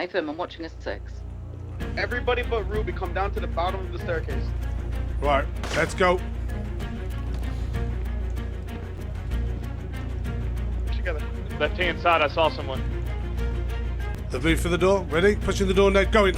Nathan, I'm watching a 6. Everybody but Ruby come down to the bottom of the staircase. Right, let's go. Together. Left-hand side, I saw someone. The move for the door. Ready? Pushing the door, Nate. Going.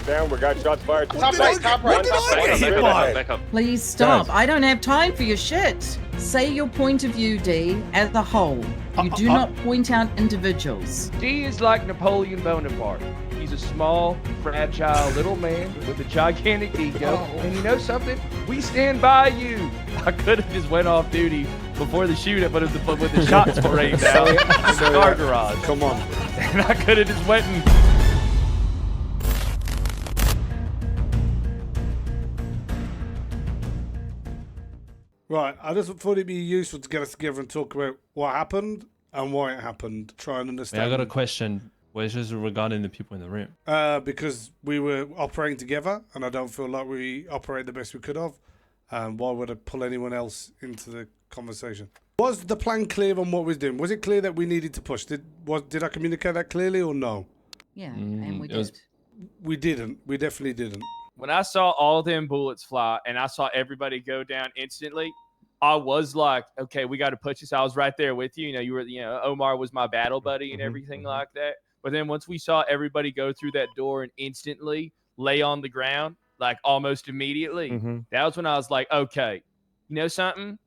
Down, we got shots fired. Top right, top right. Back up. Please stop. I don't have time for your shit. Say your point of view, D, as a whole. You do not point out individuals. D is like Napoleon Bonaparte. He's a small, fragile little man with a gigantic ego. And you know something? We stand by you. I could have just went off duty before the shootout, but with the shots were rained out in the car garage. Come on. And I could have just went and... Right, I just thought it'd be useful to get us together and talk about what happened and why it happened. Try and understand. I got a question. Well, it's just regarding the people in the room. Because we were operating together, and I don't feel like we operated the best we could have. Why would I pull anyone else into the conversation? Was the plan clear on what we was doing? Was it clear that we needed to push? Did I communicate that clearly or no? Yeah, and we did. We didn't. We definitely didn't. When I saw all them bullets fly and I saw everybody go down instantly, I was like, okay, we got to push this. I was right there with you. Omar was my battle buddy and everything like that. But then once we saw everybody go through that door and instantly lay on the ground, like almost immediately, that was when I was like, okay, you know something?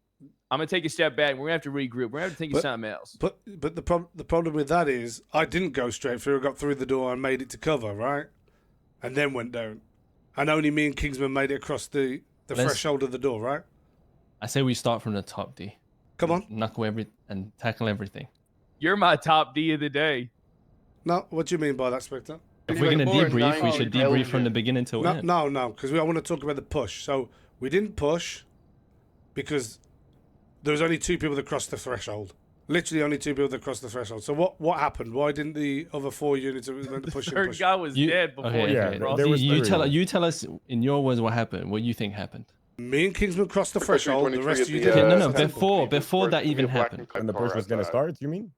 I'm going to take a step back. We're going to have to regroup. We're going to have to think of something else. But the problem with that is I didn't go straight through. I got through the door and made it to cover, right? And then went down. And only me and Kingsman made it across the threshold of the door, right? I say we start from the top, D. Come on. Knuckle and tackle everything. You're my top D of the day. No, what do you mean by that, Spectre? If we're going to debrief, we should debrief from the beginning till end. No, because I want to talk about the push. So we didn't push because there was only 2 people that crossed the threshold. Literally only 2 people that crossed the threshold. So what happened? Why didn't the other 4 units that went to push? The third guy was dead before he crossed. You tell us in your words what happened. What you think happened? Me and Kingsman crossed the threshold. The rest of you didn't. No. Before that even happened. And the push was gonna start. You mean?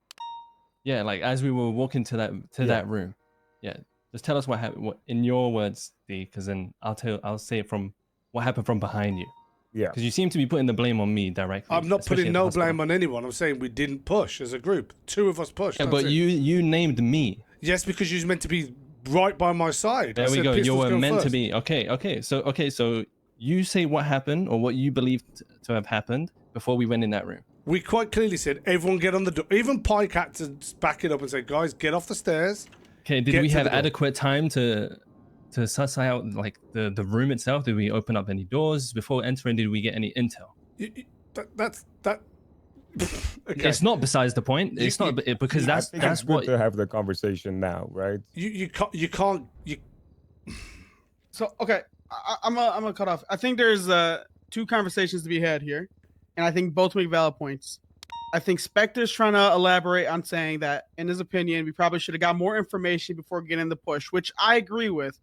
Yeah, like as we were walking to that room. Yeah, just tell us what happened. What in your words, D? Because then I'll say it from what happened from behind you. Yeah. Because you seem to be putting the blame on me directly. I'm not putting no blame on anyone. I'm saying we didn't push as a group. 2 of us pushed. Yeah, but you named me. Yes, because you was meant to be right by my side. There we go. You were meant to be. Okay. So you say what happened or what you believe to have happened before we went in that room. We quite clearly said, everyone get on the door. Even Pike had to back it up and say, guys, get off the stairs. Okay, did we have adequate time to suss out like the room itself? Did we open up any doors before entering? Did we get any intel? That. Okay. It's not besides the point. It's not because that's what to have the conversation now, right? You can't. So okay, I'm gonna cut off. I think there's 2 conversations to be had here, and I think both make valid points. I think Spectre's trying to elaborate on saying that, in his opinion, we probably should have got more information before getting the push, which I agree with.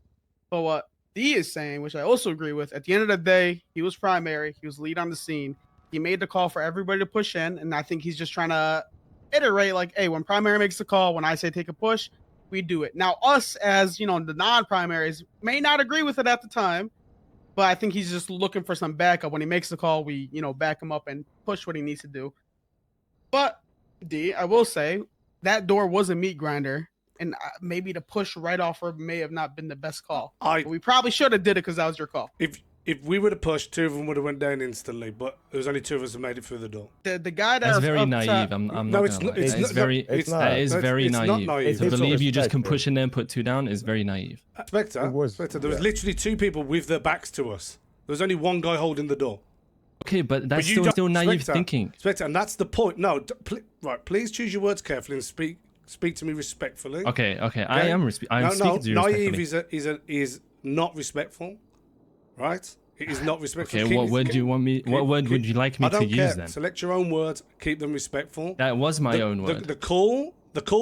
But what D is saying, which I also agree with, at the end of the day, he was primary. He was lead on the scene. He made the call for everybody to push in, and I think he's just trying to iterate like, hey, when primary makes the call, when I say take a push, we do it. Now, us as, the non-primaries may not agree with it at the time, but I think he's just looking for some backup. When he makes the call, we, back him up and push what he needs to do. But, D, I will say, that door was a meat grinder, and maybe the push right off her may have not been the best call. We probably should have did it because that was your call. If we would have pushed, 2 of them would have went down instantly, but there was only 2 of us who made it through the door. The guy that's very naive. I'm no, not it's not. That is very naive. To believe you just can push in there and put 2 down is very naive. Spectre, there was literally 2 people with their backs to us. There was only 1 guy holding the door. Okay, but that's still naive thinking. Spectre, and that's the point. No, please choose your words carefully and speak to me respectfully. Okay. I am speaking to you naive respectfully. is not respectful, right? It is not respectful. Okay, what word do you want me? What word would you like me to use then? Select your own words. Keep them respectful. That was my own word. The call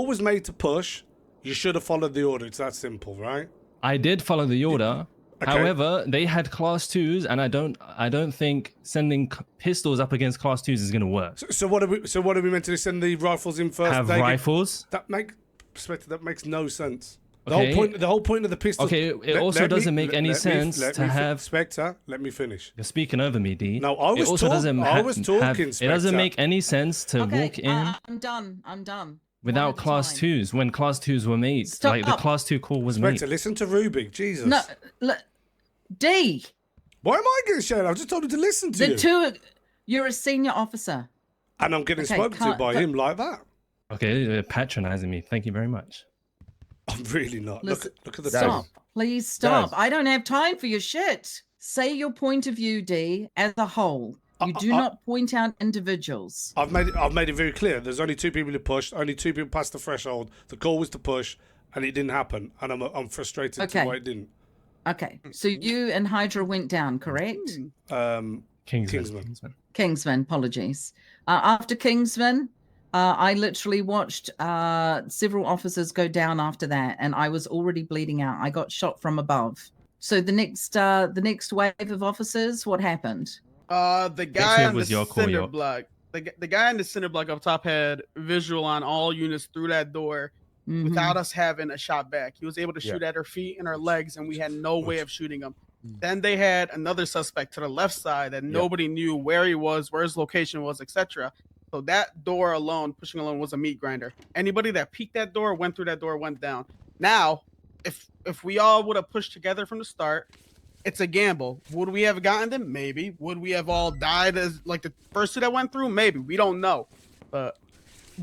was made to push. You should have followed the order. It's that simple, right? I did follow the order. Okay. However, they had class 2s, and I don't think sending pistols up against class 2s is going to work. So what are we meant to do? Send the rifles in first? Have rifles? That makes no sense. The Okay. whole point of the pistol. Okay, it also doesn't make any sense to have. Spectre, let me finish. You're speaking over me, D. No, I was It also doesn't I was talking. It doesn't make any sense to Okay, walk in I'm done. I'm done. without One at a class time. 2s when class 2s were made. Stop. Like the class 2 call was Spectre, made. listen to Ruby. Jesus. No, look, D. Why am I getting shouted? I just told him to listen to The you. two. You're a senior officer. And I'm getting Okay, spoken to can't- by him like that. Okay, you're patronizing me. Thank you very much. I'm really not. Listen, Look at the Guys. Stop. Please stop. Guys. I don't have time for your shit. Say your point of view, D, as a whole. You do not point out individuals. I've made it very clear. There's only 2 people who pushed. Only 2 people passed the threshold. The call was to push, and it didn't happen. And I'm frustrated to Okay. why it didn't. Okay, so you and Hydra went down, correct? Kingsman. Kingsman, apologies. After Kingsman, I literally watched several officers go down after that, and I was already bleeding out. I got shot from above. So the next wave of officers, what happened? The guy wave on the was your call, cinder York. block. The guy in the cinder block up top had visual on all units through that door Mhm. without us having a shot back. He was able to Yeah. shoot at her feet and her legs, and we had no way of shooting him. Then they had another suspect to the left side that nobody knew where he was, where his location was, etc. So that door alone, pushing alone, was a meat grinder. Anybody that peeked that door, went through that door, went down. Now, if we all would have pushed together from the start, it's a gamble. Would we have gotten them? Maybe. Would we have all died as like the first 2 that went through? Maybe. We don't know. But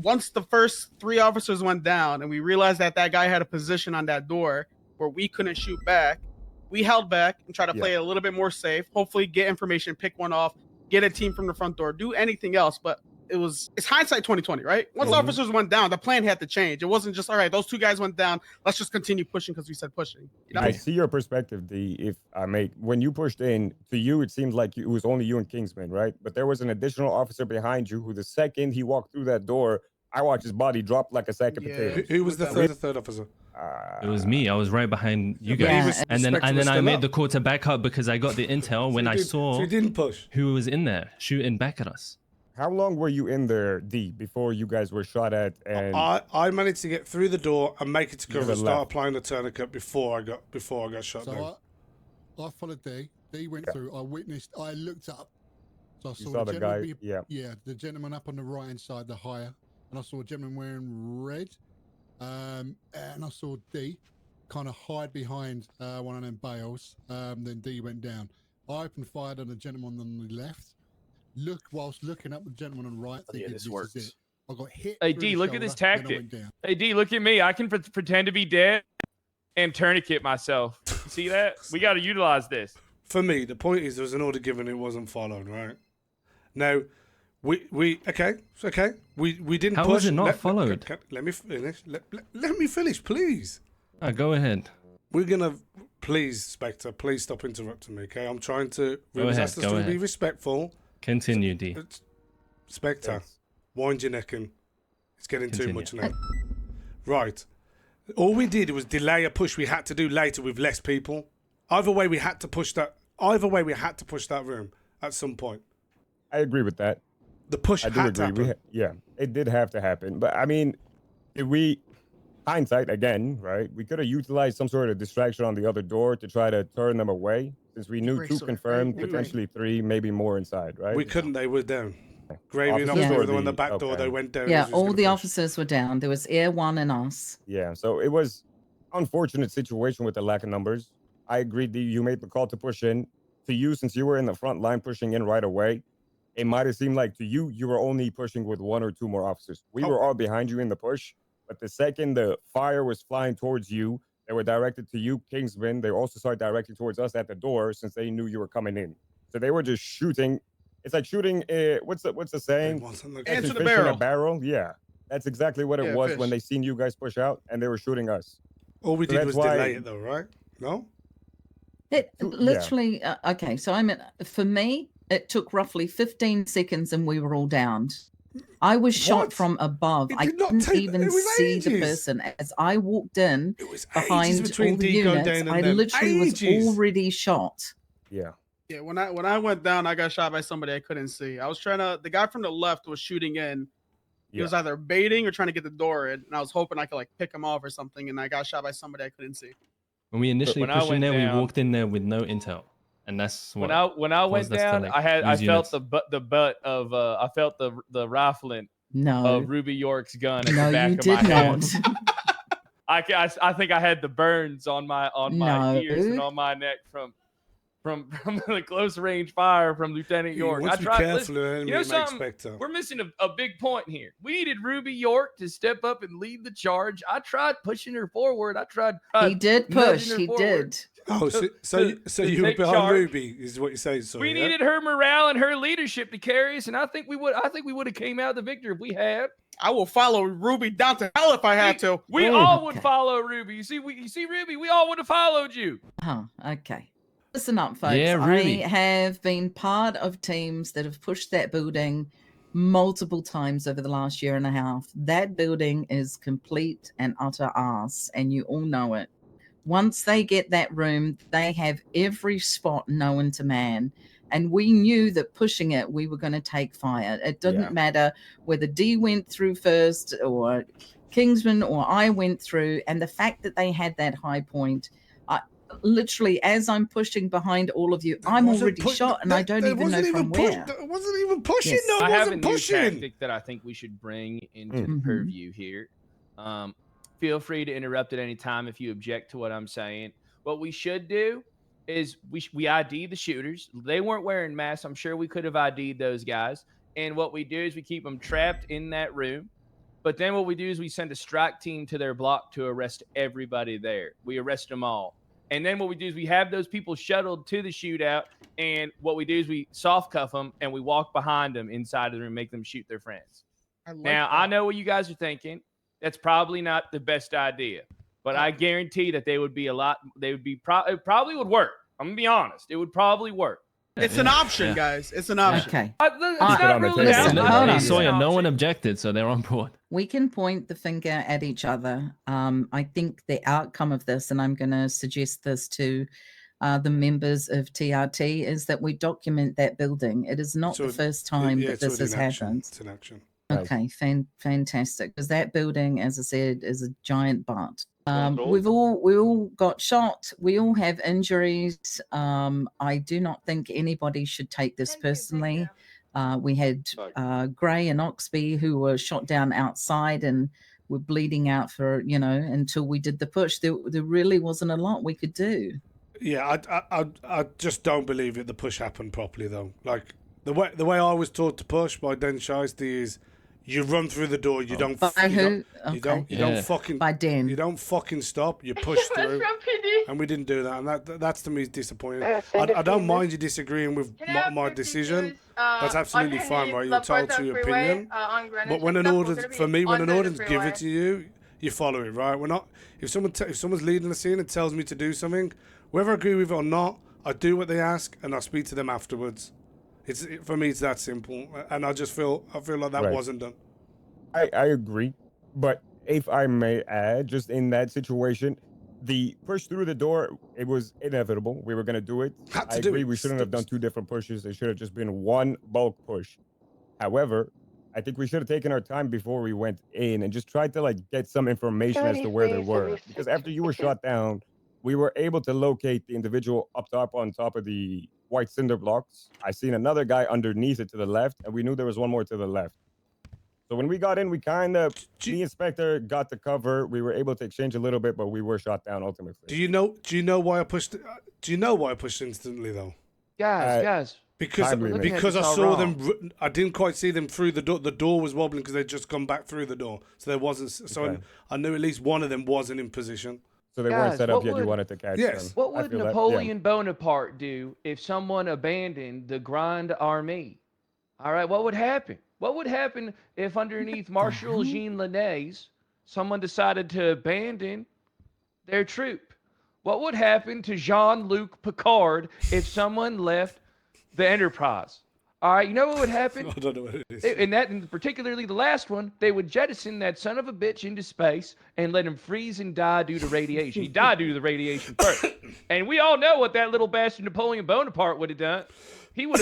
once the first 3 officers went down and we realized that that guy had a position on that door where we couldn't shoot back, we held back and tried to play it a little bit more safe. Hopefully get information, pick one off, get a team from the front door, do anything else. But it's hindsight 2020, right? Once officers went down, the plan had to change. It wasn't just, all right, those 2 guys went down, let's just continue pushing because we said pushing. You know? I see your perspective, D. If I may, when you pushed in, to you it seemed like it was only you and Kingsman, right? But there was an additional officer behind you who, the second he walked through that door, I watched his body drop like a sack of Yeah. potatoes. Who was the third officer? It was me. I was right behind you But he guys. was- and then Spectre was I still made up. the call to back up because I got the intel when I saw So he didn't push. who was in there shooting back at us. How long were you in there, D, before you guys were shot at? And I managed to get through the door and make it to cover to and the start left. applying the tourniquet before I got shot down. So I followed D. D went through. I looked up. So I you saw, saw the guy, gentleman yeah. Yeah, the gentleman up on the right hand side, the higher. And I saw a gentleman wearing red. And I saw D kind of hide behind one of them bales. Then D went down. I opened fire on the gentleman on the left. Whilst looking up the gentleman on the right, thinking this this works. is it. I got hit. Hey, through D, the look at this shoulder, then I tactic. went down. Hey, D, look at me. I can pretend to be dead and tourniquet myself. You see that? We got to utilize this. For me, the point is there was an order given, it wasn't followed, right? Now, we okay, it's okay. We didn't How push. was it not followed? Let me finish. Let me finish, please. Go ahead. We're gonna please, Spectre, please stop interrupting me, okay? I'm trying to Go ahead, asked us go to be ahead. respectful. Continue, D. Spectre, Yes. wind your neck in. It's getting too Continue. much now. Right. All we did was delay a push we had to do later with less people. Either way, we had to push that. Either way, we had to push that room at some point. I agree with that. The push I do had to agree. happen. Yeah, it did have to happen. But I mean, if we, hindsight again, right? We could have utilized some sort of distraction on the other door to try to turn them away, since we knew Great 2 sword, confirmed, right? potentially 3, maybe more inside, right? We couldn't. They were down. Gravy and Officers Officer or were the one in the back door. okay. They went down. Yeah, as we was all gonna the push. officers were down. There was Air One and us. Yeah, so it was unfortunate situation with the lack of numbers. I agree, D, you made the call to push in. To you, since you were in the front line pushing in right away, it might have seemed like to you, you were only pushing with 1 or 2 more officers. We were all behind you in the push, but the second the fire was flying towards you, they were directed to you, Kingsman. They also started directing towards us at the door since they knew you were coming in. So they were just shooting. It's like shooting, what's the saying? Wasn't the- Answer Catching the fish in barrel. a barrel? Yeah. That's exactly what it Yeah, was fish. when they seen you guys push out and they were shooting us. All we So did that's was why- delay it, though, right? No. It Yeah. literally, okay, so for me, it took roughly 15 seconds and we were all downed. I was shot What? from above. It I did not couldn't take- even it was see the ages. person. As I walked in It was ages behind between all the D going units, down I and them. literally was Ages. already shot. Yeah. Yeah, when I went down, I got shot by somebody I couldn't see. I was trying to. The guy from the left was shooting in. He was either baiting or trying to get the door in, and I was hoping I could like pick him off or something. And I got shot by somebody I couldn't see. When we initially When I pushed in went there, down- we walked in there with no intel, and that's what. When I went caused us to, down, like, I lose felt units. the butt of I felt the rifling No, of Ruby York's gun at no, the back you of did my head. not. I think I had the burns on my No. ears and on my neck from the close range fire from Lieutenant You York. want I to be tried. careful of Listen, enemy you know and make something? Spectre. We're missing a big point here. We needed Ruby York to step up and lead the charge. I tried pushing her forward. I tried. He did nudging push. her He forward. did. Oh, so you were take behind charge. Ruby, is what you're saying? Sorry, We yeah? needed her morale and her leadership to carry us, and I think we would have came out the victor if we had. I will follow Ruby down to hell if I had to. We Oh, all would okay. follow Ruby. You see, Ruby. We all would have followed you. Oh, okay. Listen up, folks. Yeah, Ruby. I have been part of teams that have pushed that building multiple times over the last year and a half. That building is complete and utter arse, and you all know it. Once they get that room, they have every spot known to man. And we knew that pushing it, we were going to take fire. It didn't matter whether D went through first or Kingsman or I went through. And the fact that they had that high point, literally, as I'm pushing behind all of you, I'm already shot and I don't even know from where. It wasn't even pushing. Yes. No, it I have a wasn't new pushing. tactic that I think we should bring into Mhm. purview here. Feel free to interrupt at any time if you object to what I'm saying. What we should do is we ID the shooters. They weren't wearing masks. I'm sure we could have ID'd those guys. And what we do is we keep them trapped in that room. But then what we do is we send a strike team to their block to arrest everybody there. We arrest them all. And then what we do is we have those people shuttled to the shootout. And what we do is we soft cuff them and we walk behind them inside of the room, make them shoot their friends. I know what you guys are thinking. That's probably not the best idea, but I guarantee that it probably would work. I'm gonna be honest. It would probably work. It's an option, guys. It's an option. Okay. it It's on not the ruled table. out. Listen, I hold think on. it's an Sawyer, no one option. objected, so they're on board. We can point the finger at each other. I think the outcome of this, and I'm going to suggest this to the members of TRT, is that we document that building. It is not So the first time Yeah, that it's this has already in action. happened. It's in action. Nice. Okay, fantastic. Because that building, as I said, is a giant butt. Control. We all got shot. We all have injuries. I do not think anybody should take this personally. We had Gray and Oxby who were shot down outside and were bleeding out for until we did the push. There really wasn't a lot we could do. Yeah, I just don't believe it. The push happened properly though. Like the way I was taught to push by Den Shiesty is, you run through the door. You don't. By you who? don't- Okay. You don't. You don't fucking. By Den. You don't fucking stop. You push through. And we didn't do that, and that's to me disappointing. I don't mind you disagreeing with my decision. That's absolutely fine, right? You're entitled to your opinion. But when an order's given to you, you follow it, right? We're not. If someone's leading the scene and tells me to do something, whether I agree with it or not, I do what they ask, and I speak to them afterwards. For me, it's that simple, and I feel like that Right. wasn't done. I agree, but if I may add, just in that situation, the push through the door, it was inevitable. We were going to do it. Had to I do agree. it. We shouldn't have done two different pushes. It should have just been one bulk push. However, I think we should have taken our time before we went in and just tried to get some information as to where they were. Because after you were shot down, we were able to locate the individual up top on top of the white cinder blocks. I seen another guy underneath it to the left, and we knew there was one more to the left. So when we got in, we kind of, me and Spectre got the cover. We were able to exchange a little bit, but we were shot down ultimately. Do you know why I pushed? Do you know why I pushed instantly though? Guys. Because Time limit. because I It's all saw wrong. them. I didn't quite see them through the door. The door was wobbling because they'd just come back through the door. So there wasn't. So Okay. I knew at least one of them wasn't in position. So they weren't Guys, set up what yet. You would- wanted to catch Yes. them. What I would feel that, yeah. Napoleon Bonaparte do if someone abandoned the Grande Armée? All right, what would happen? What would happen if underneath Marshal Jean Linnaeus, someone decided to abandon their troop? What would happen to Jean-Luc Picard if someone left the Enterprise? All right, you know what would happen? I don't know what it is. And particularly the last one, they would jettison that son of a bitch into space and let him freeze and die due to radiation. He died due to the radiation first. And we all know what that little bastard Napoleon Bonaparte would have done. He would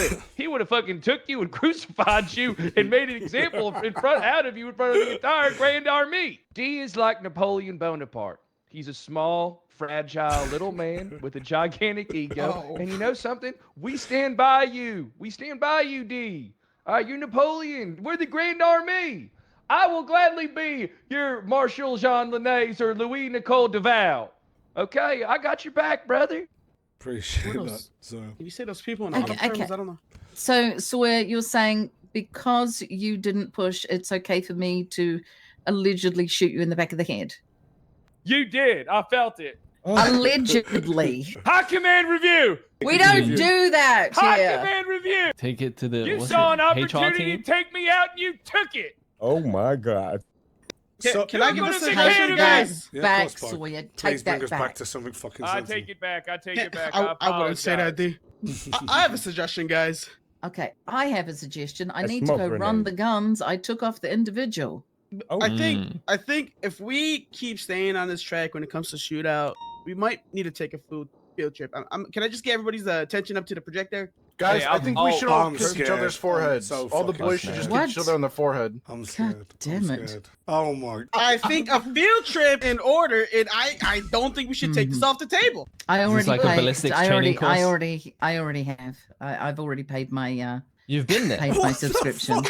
have fucking took you and crucified you and made an example out of you in front of the entire Grand Army. D is like Napoleon Bonaparte. He's a small, fragile little man with a gigantic ego. Oh. And you know something? We stand by you. We stand by you, D. You're Napoleon. We're the Grand Army. I will gladly be your Marshal Jean Linnaeus or Louis Nicole Duval. Okay? I got your back, brother. Appreciate What that. else? So Can you say those people in Okay, auto terms? okay. I don't know. So Sawyer, you're saying because you didn't push, it's okay for me to allegedly shoot you in the back of the head. You did. I felt it. Allegedly. High command review. We don't do that High here. command review. Take it to the You what's saw an it, HR opportunity team. to take me out and you took it. Oh my God. Can I give You're a gonna suggestion, take Take it guys? that Yeah, of back, course, Pog. Sawyer. please Take bring that us back back. to something fucking I sensible. take it back. I take it back. I wouldn't say that, apologize. D. I have a suggestion, guys. Okay, I have a suggestion. I A need to smoke go run grenade. the guns. I took off the individual. Oh, I think if we keep staying on this track when it comes to shootout, we might need to take a field trip. Can I just get everybody's attention up to the projector? Guys, Hey, I think we should all I'm kiss each scared. other's foreheads. I'm so All the fucking boys should just scared. kiss each other on the forehead. I'm scared. damn I'm it. scared. Oh my. I think a field trip in order, and I don't think we should take this off the table. I this already like a paid. ballistics I training already course? have. I've already paid my You've been there. paid my subscription.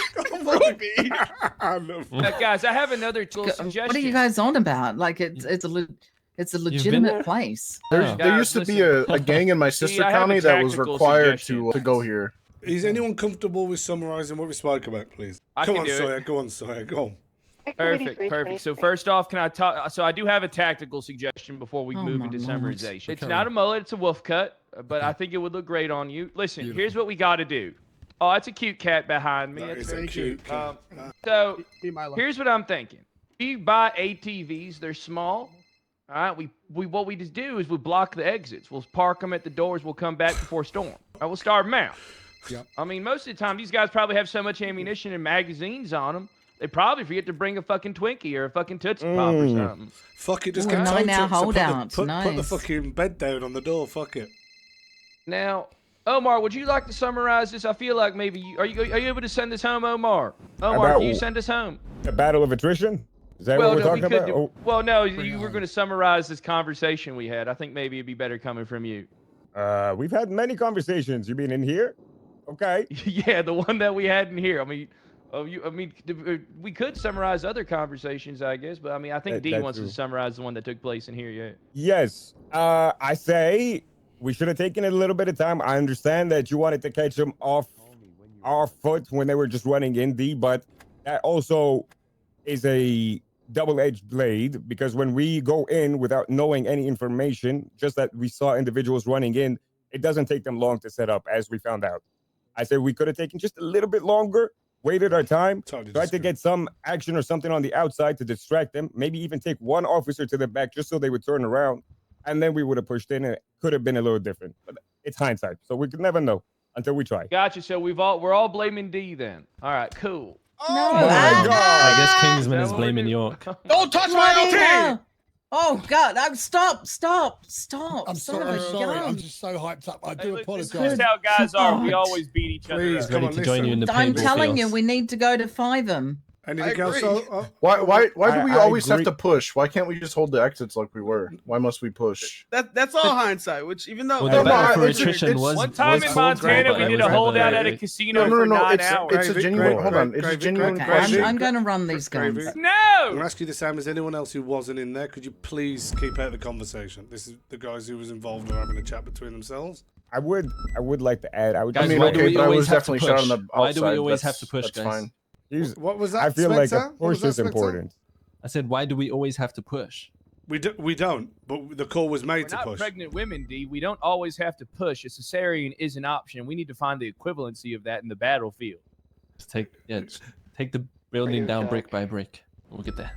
Now, guys, I have another little suggestion. What are you guys on about? Like it's a there? legitimate place. Oh. There Guys, used to be listen. a gang in my sister I have a county that was tactical required suggestion. to go here. Is anyone comfortable with summarising what we spoke about, please? I Come can on, do it. Sawyer. Go on, Sawyer. Go on. Perfect. So first off, can I talk? So I do have a tactical suggestion before we Oh, move my into Lord. summarization. It's Okay. not a mullet; it's a wolf cut, but I think it would look great on you. Listen, here's what we got to do. Oh, that's a cute cat behind me. That That's is a very cute cat. So Be Milo. here's what I'm thinking. We buy ATVs. They're small. All right. We what we just do is we block the exits. We'll park them at the doors. We'll come back before storm. All right, we'll starve them out. Yep. I mean, most of the time, these guys probably have so much ammunition and magazines on them. They probably forget to bring a fucking Twinkie or a fucking Tootsie Pop or something. Fuck it, just Ooh, get a tow 9-hour trucks and holdout. put the Nice. fucking bed down on the door. Fuck it. Now, Omar, would you like to summarize this? I feel like maybe are you able to send us home, Omar? Omar, About- can you send us home? A battle of attrition? Is that what we're no, talking we could about? do. Oh, Well, no, you were going to summarize this conversation we had. I think maybe it'd be better coming from you. we've had many conversations. You mean in here? Okay. Yeah, the one that we had in here. I mean, we could summarize other conversations, I guess, but I mean, I think D That's wants true. to summarize the one that took place in here. Yeah. Yes. I say we should have taken a little bit of time. I understand that you wanted to catch them off our foot when they were just running in, D, but that also is a double-edged blade because when we go in without knowing any information, just that we saw individuals running in, it doesn't take them long to set up, as we found out. I said we could have taken just a little bit longer, waited our time, Totally tried to disagree. get some action or something on the outside to distract them, maybe even take one officer to the back just so they would turn around, and then we would have pushed in, and it could have been a little different. But it's hindsight, so we could never know until we try. Gotcha. So we're all blaming D then. All right, cool. No, my God. I guess Kingsman Is is that what we're blaming doing? York. Don't touch my Bloody LT! hell. Oh God! Stop! I'm Son sorry. of a Sorry. I'm gun. just so hyped up. I Hey, do look, apologize. This is how guys are. We always beat each other Please, up. come Ready on, to join you in the I'm paintball telling you, fields. we need to go to 5'em. Anything I else? agree. Why do we I always have agree. to push? Why can't we just hold the exits like we were? Why must we push? That's all hindsight. Which even though Well, No, the no, battle for it's- attrition it's- was One time was in cool, Montana, but we it did was a holdout never- at a casino No, for no, 9 it's hours. a Gravy, genuine. gravy, Hold on, it's a gravy, genuine gravy. Okay, question. I'm going to run these Gravy. guns. I'm No! gonna ask you the same as anyone else who wasn't in there. Could you please keep out of the conversation? This is the guys who was involved are having a chat between themselves. I would like to add. I would. Guys, I mean, why do okay, we but I always was have to definitely shot on push? the Why do we outside. always have That's- to push, that's guys? fine. Here's- What was that? I feel like Spencer? a What was push that, is Spencer? important. I said, why do we always have to push? We don't. But the call was made We're to not push. pregnant women, D. We don't always have to push. A cesarean is an option. We need to find the equivalency of that in the battlefield. Just take the building down brick by brick. We'll get there.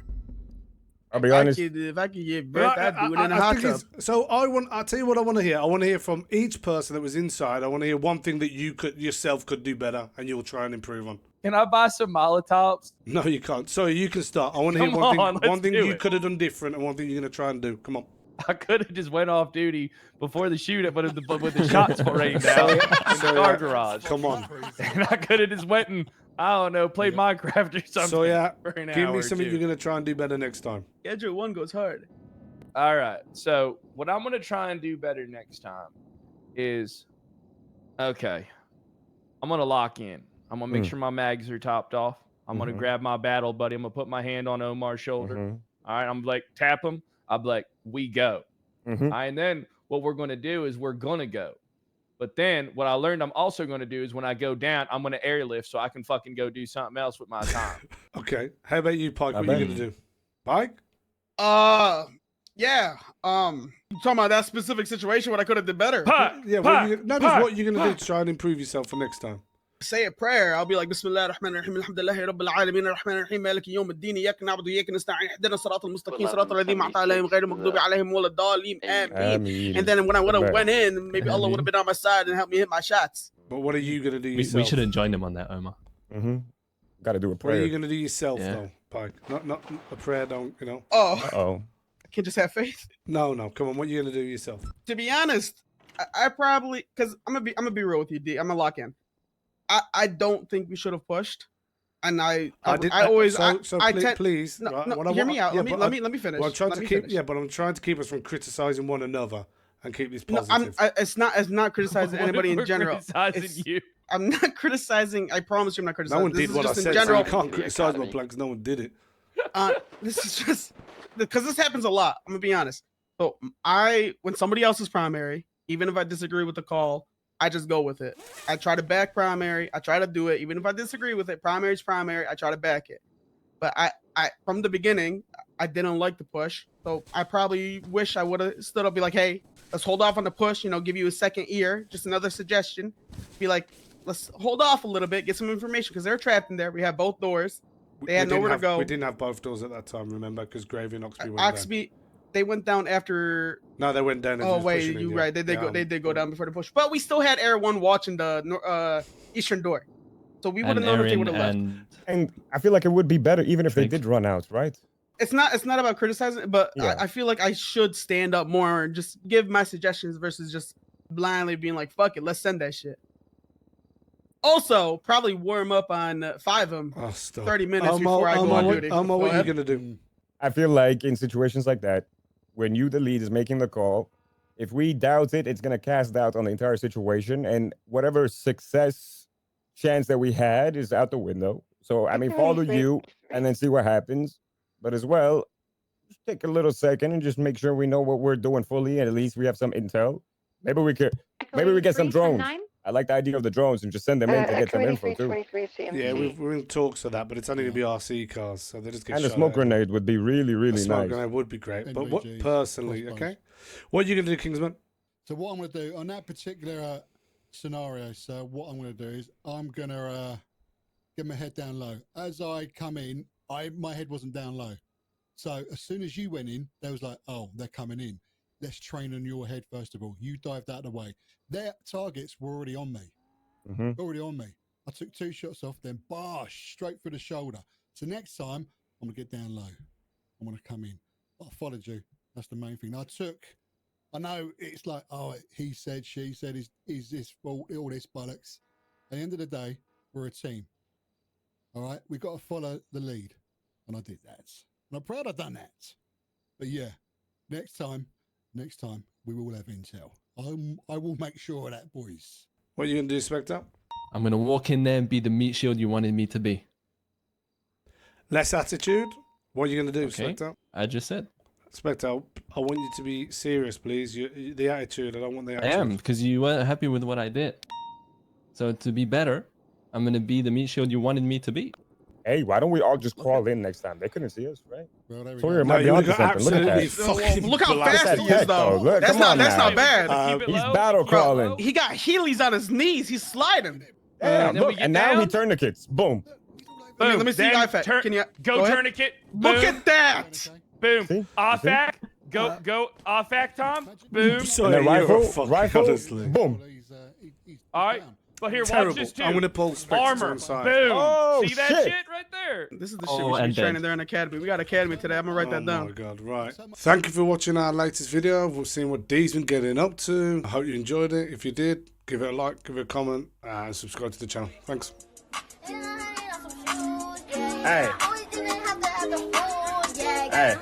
I'll be honest. If I could get But burnt, I'd do it in a hot think tub. it's- So I'll tell you what I want to hear. I want to hear from each person that was inside. I want to hear one thing that you could yourself could do better, and you'll try and improve on. Can I buy some Molotovs? No, you can't. Sorry, you can start. I want to hear Come one on, thing. One let's thing do you it. could have done different, and one thing you're gonna try and do. Come on. I could have just went off duty before the shootout, but with the shots rained out in the car garage. Come on. And I could have just went and, I don't know, played Minecraft or something. So yeah, for an give hour me or something two. you're gonna try and do better next time. Schedule 1 goes hard. All right. So what I'm gonna try and do better next time is, okay, I'm gonna lock in. I'm gonna make sure my mags are topped off. I'm gonna grab my battle buddy. I'm gonna put my hand on Omar's shoulder. All right. I'm like tap him. I'm like, we go. All right, and then what we're gonna do is we're gonna go. But then what I learned I'm also gonna do is when I go down, I'm gonna airlift so I can fucking go do something else with my time. Okay. How about you, Pike? What are you gonna do? Pike? Yeah. You talking about that specific situation? What I could have did better? Yeah. What you gonna do to try and improve yourself for next time? Say a prayer. I'll be like, Bismillah ar-Rahman ar-Rahim, alhamdulillahi rabbil alamin, ar-Rahman ar-Rahim, maliki yawm ad-din, iyyaka na'budu wa iyyaka nasta'in, ihdina as-sirata al-mustaqim, sirata alladhina an'amta alayhim, ghayril maghdubi alayhim waladdallin. Ameen. And then when I would have went in, maybe Allah would have been on my side and helped me hit my shots. But what are you gonna do We yourself? should have joined him on that, Omar. Got to do a What are prayer. you gonna do yourself Yeah. though, Pike? Not a prayer. Don't you know? Oh. I can't just have faith. No. Come on. What are you gonna do yourself? To be honest, I probably, because I'm gonna be real with you, D. I'm gonna lock in. I don't think we should have pushed, and I always please. No, right, no, what I hear want- me out. yeah, Let me finish. Well, I'm trying Let to me keep finish. yeah, but I'm trying to keep us from criticizing one another and keep this No, positive. it's not criticizing What if anybody in we're general. criticizing It's- you? I'm not criticizing. I promise you, I'm not No criticizing. one This did is what I just in said. general. So you can't criticize my plan because no one did it. This is just because this happens a lot. I'm gonna be honest. So when somebody else is primary, even if I disagree with the call, I just go with it. I try to back primary. I try to do it, even if I disagree with it. Primary's primary. I try to back it. But I from the beginning, I didn't like the push. So I probably wish I would have stood up, be like, hey, let's hold off on the push. Give you a second ear. Just another suggestion. Be like, let's hold off a little bit, get some information because they're trapped in there. We have both doors. They had nowhere to go. We didn't have both doors at that time. Remember, because Gravy and Oxby went Oxby, they went down after. No, they went down. Oh wait, you're right. They did go down before the push, but we still had Air One watching the eastern door, so we would have known if they would have left. And I feel like it would be better even if they did run out, right? It's not about criticizing, but Yeah. I feel like I should stand up more and just give my suggestions versus just blindly being like, "Fuck it, let's send that shit." Also, probably warm up on 5 of them, 30 minutes before I go on duty. What are you gonna do? I feel like in situations like that, when you, the lead, is making the call, if we doubt it, it's going to cast doubt on the entire situation. And whatever success chance that we had is out the window. So, I mean, follow you and then see what happens. But as well, just take a little second and just make sure we know what we're doing fully. And at least we have some intel. Maybe we get some drones. I like the idea of the drones and just send them in to get some info too. Yeah, we're in talks of that, but it's only gonna be RC cars, so they just get And shot a smoke at. grenade would be really, really A smoke nice. grenade would be great. But what NVGs, personally, crossbows. okay? What are you gonna do, Kingsman? So what I'm going to do on that particular scenario, so what I'm going to do is I'm going to get my head down low. As I come in, my head wasn't down low. So as soon as you went in, they was like, oh, they're coming in. Let's train on your head first of all. You dived out of the way. Their targets were already on me. Already on me. I took 2 shots off, then bosh, straight through the shoulder. So next time, I'm going to get down low. I'm going to come in. I followed you. That's the main thing. I know it's like, oh, he said, she said, is this fault, all this bollocks. At the end of the day, we're a team. All right? We've got to follow the lead. And I did that. And I'm proud I've done that. But yeah, next time, we will have intel. I will make sure of that, boys. What are you gonna do, Spectre? I'm gonna walk in there and be the meat shield you wanted me to be. Less attitude. What are you gonna do, Okay. Spectre? I just said. Spectre, I want you to be serious, please. The attitude. I don't want the I attitude. am, because you weren't happy with what I did. So to be better, I'm gonna be the meat shield you wanted me to be. Hey, why don't we all just crawl in next time? They couldn't see us, right? Well, there we Sawyer go. might be you onto got something. Look at absolutely that. fucking Look how blasted. fast he is, though. Look, That's come not on not now. bad. Keep it He's low. battle crawling. He got Heelys on his knees. He's sliding. Damn, then we look, get and now he down. tourniquets. Boom. Let me see Then your eye fat. turn- Can you Go ahead? tourniquet. Look boom. at that. Boom. See? Off See? act. Go off act, Tom. Boom. Sorry, And then you're a rifle, fuck, rifle, honestly. boom. All right. But here, watch Terrible. this too. I'm gonna pull Spectre Armor. on side. Boom. Oh, See that shit. shit right there? This is the shit Oh, we should and be training dead. there in Academy. We got Academy today. I'm gonna write that Oh down. my god, right. Thank you for watching our latest video. We've seen what D's been getting up to. I hope you enjoyed it. If you did, give it a like, give it a comment, and subscribe to the channel. Thanks. Hey. Hey.